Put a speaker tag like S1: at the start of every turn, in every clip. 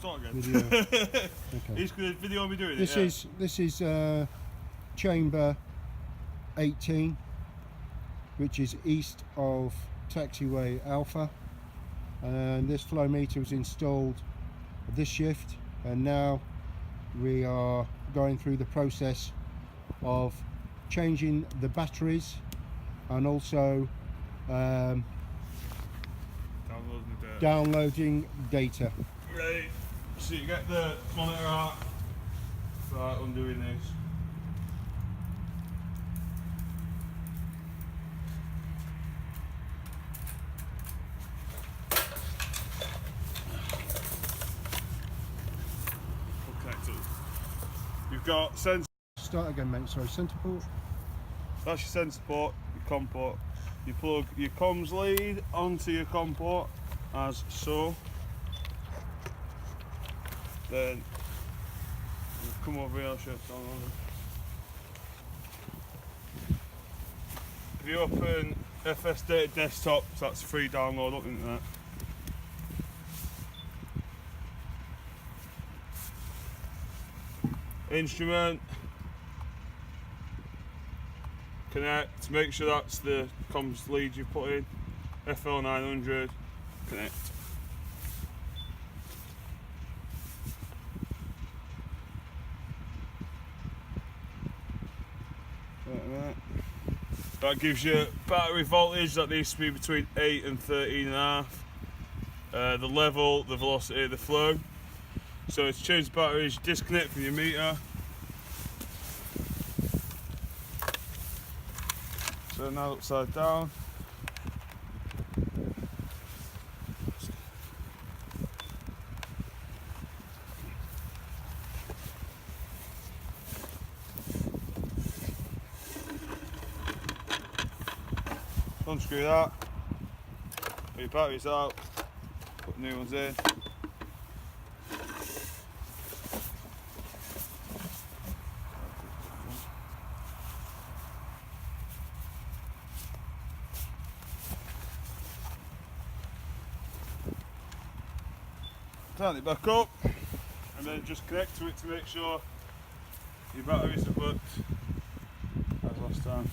S1: start again.
S2: Video. Okay.
S1: He's going to video me doing
S2: this
S1: it.
S2: This is chamber 18, which is east of taxiway Alpha, and this flow meter was installed this shift, and now we are going through the process of changing the batteries and also downloading data.
S1: Right, so you get the monitor out, start undoing this. Okay, so you've got sensor.
S2: Start again, mate. Sorry, centre port.
S1: That's your sensor port, your COM port. You plug your comms lead onto your COM port, as so. Then you come over here, I'll show you download. If you open FS Data Desktop, that's a free download up into that. Instrument. Connect, make sure that's the comms lead you put in. FL900, connect. Like that. That gives you battery voltage that needs to be between 8 and 13.5. The level, the velocity, the flow. So to change the batteries, disconnect from your meter. So now upside down. Unscrew that. Put your batteries out. Put new ones in. Turn it back up and then just connect to it to make sure your batteries have worked as last time.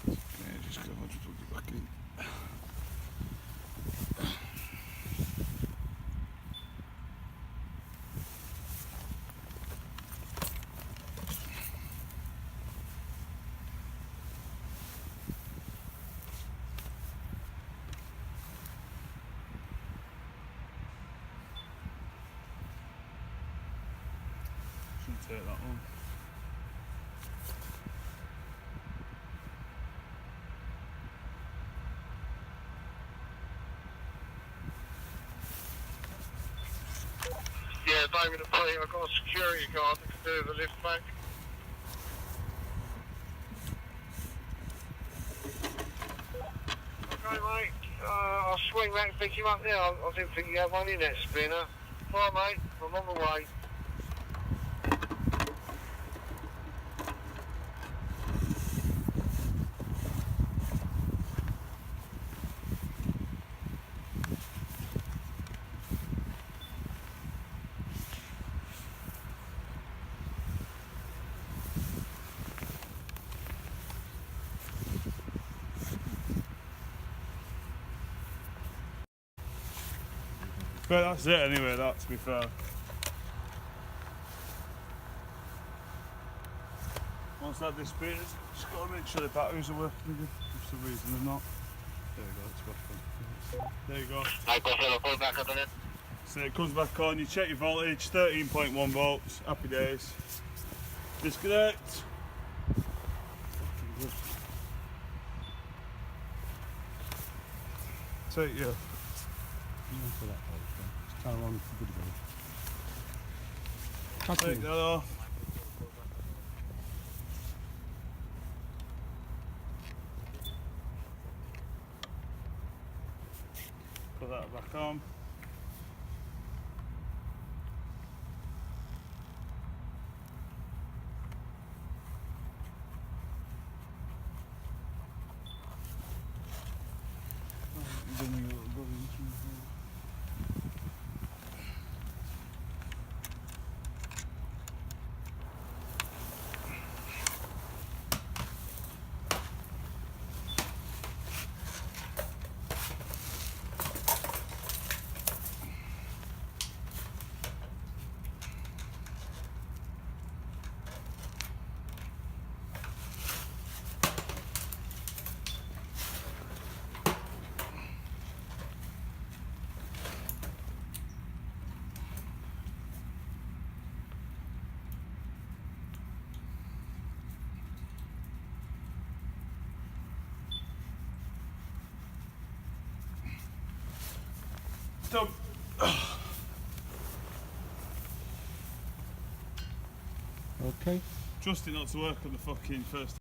S1: Okay, just plug it back in. Take that one.
S3: Yeah, David and Pete, I've got a security guard that can do the lift back. Okay, mate, I'll swing back and pick him up there. I didn't think you had one in that spinner. Alright, mate, I'm on the way.
S1: But that's it anyway, that, to be fair. Once that disappears, just got to make sure the batteries are working again. For some reason they're not. There you go, it's back on. There you go.
S3: I'll put it back up on it.
S1: So it comes back on, you check your voltage, 13.1 volts, happy days. Disconnect. Take your
S2: Turn on for good.
S1: take that off. Put that back on. Done.
S2: Okay.
S1: Trust it not to work on the fucking first